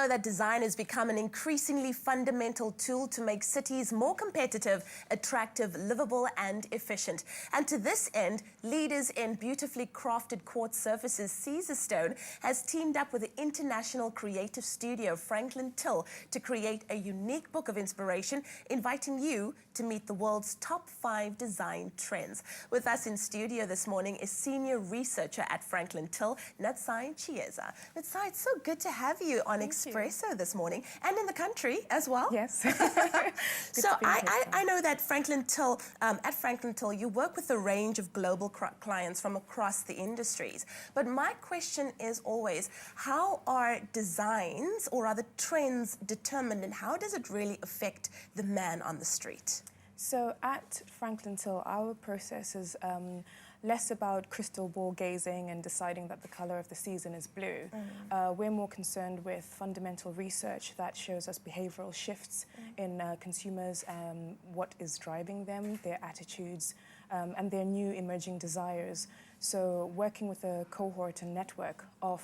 that design has become an increasingly fundamental tool to make cities more competitive, attractive, livable, and efficient. And to this end, leaders in beautifully crafted quartz surfaces, Caesarstone has teamed up with the international creative studio FranklinTill to create a unique book of inspiration, inviting you to meet the world's top 5 design trends. With us in studio this morning is senior researcher at FranklinTill, Natsai Chiesa. Natsai, it's so good to have you on Espresso this morning, and in the country as well. Yes. So I know that FranklinTill, at FranklinTill, you work with a range of global clients from across the industries. But my question is always, how are designs, or rather trends, determined, and how does it really affect the man on the street? So at FranklinTill, our process is less about crystal ball gazing and deciding that the color of the season is blue. We're more concerned with fundamental research that shows us behavioral shifts in consumers, what is driving them, their attitudes, and their new emerging desires. So working with a cohort and network of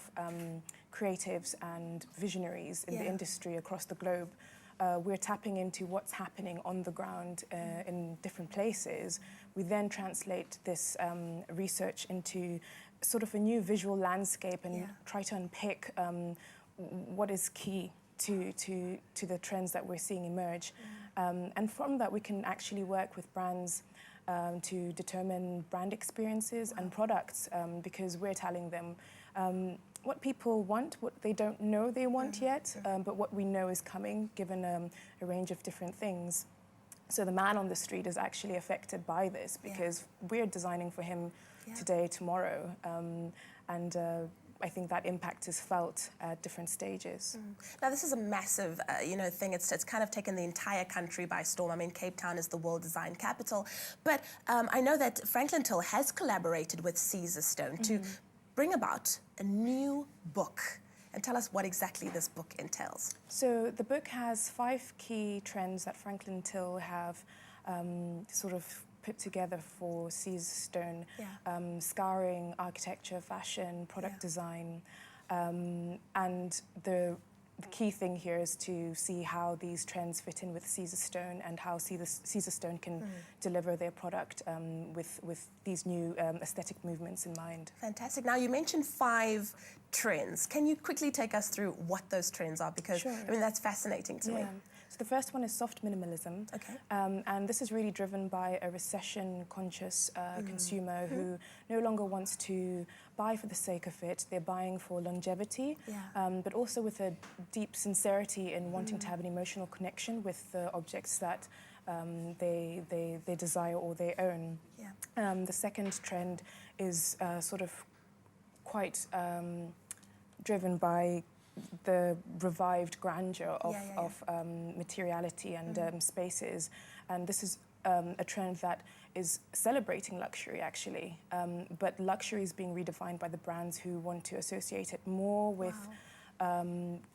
creatives and visionaries in the industry across the globe, we're tapping into what's happening on the ground in different places. We then translate this research into sort of a new visual landscape and try to unpick what is key to the trends that we're seeing emerge. And from that, we can actually work with brands to determine brand experiences and products, because we're telling them what people want, what they don't know they want yet, but what we know is coming, given a range of different things. So the man on the street is actually affected by this, because we're designing for him today, tomorrow, and I think that impact is felt at different stages. Now, this is a massive, thing. It's kind of taken the entire country by storm. I mean, Cape Town is the world design capital, but I know that FranklinTill has collaborated with Caesarstone to bring about a new book. And tell us what exactly this book entails. So the book has 5 key trends that FranklinTill have sort of put together for Caesarstone: scouring, architecture, fashion, product design, and the key thing here is to see how these trends fit in with Caesarstone and how Caesarstone can deliver their product with these new aesthetic movements in mind. Fantastic. Now, you mentioned 5 trends. Can you quickly take us through what those trends are? Because, I mean, that's fascinating to me. So the first one is soft minimalism. And this is really driven by a recession-conscious consumer who no longer wants to buy for the sake of it. They're buying for longevity, but also with a deep sincerity in wanting to have an emotional connection with the objects that they desire or they own. The second trend is sort of quite driven by the revived grandeur of materiality and spaces. And this is a trend that is celebrating luxury, actually. But luxury is being redefined by the brands who want to associate it more with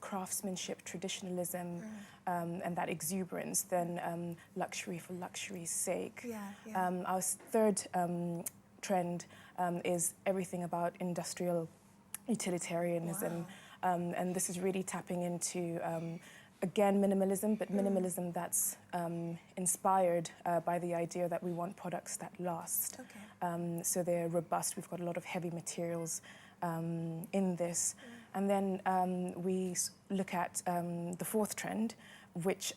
craftsmanship, traditionalism, and that exuberance than luxury for luxury's sake. Our third trend is everything about industrial utilitarianism. And this is really tapping into, again, minimalism, but minimalism that's inspired by the idea that we want products that last. So they're robust. We've got a lot of heavy materials in this. And then we look at the fourth trend, which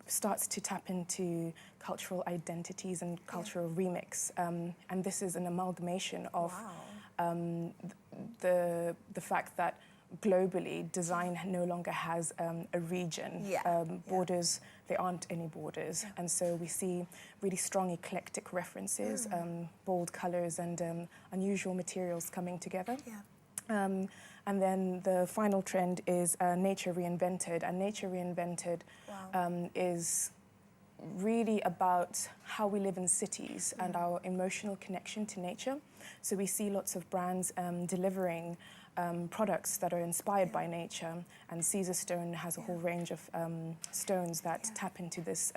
starts to tap into cultural identities and cultural remix. And this is an amalgamation of the fact that globally, design no longer has a region. Borders, there aren't any borders. And so we see really strong eclectic references, bold colors and unusual materials coming together. And then the final trend is nature reinvented. And nature reinvented is really about how we live in cities and our emotional connection to nature. So we see lots of brands delivering products that are inspired by nature, and Caesarstone has a whole range of stones that tap into this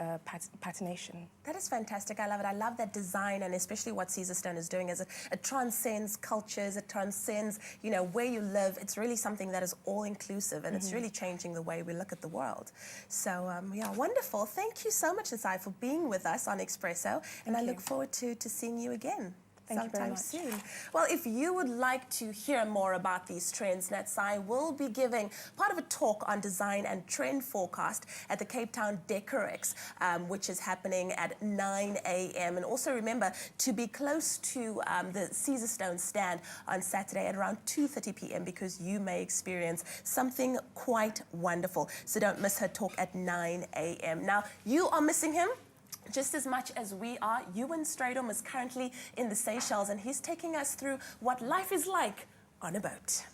patination. That is fantastic. I love it. I love that design, and especially what Caesarstone is doing, as it transcends cultures, it transcends, you know, where you live. It's really something that is all-inclusive, and it's really changing the way we look at the world. So, yeah, wonderful. Thank you so much, Nasai, for being with us on Expresso, and I look forward to seeing you again. Thank you very Sometime much. soon. Well, if you would like to hear more about these trends, Natsai will be giving part of a talk on design and trend forecast at the Cape Town DECOREX, which is happening at 9 a.m. And also remember to be close to the Caesarstone stand on Saturday at around 2:30 p.m. because you may experience something quite wonderful. So don't miss her talk at 9 a.m. Now, you are missing him just as much as we are. Ewan Stradom is currently in the Seychelles, and he's taking us through what life is like on a boat.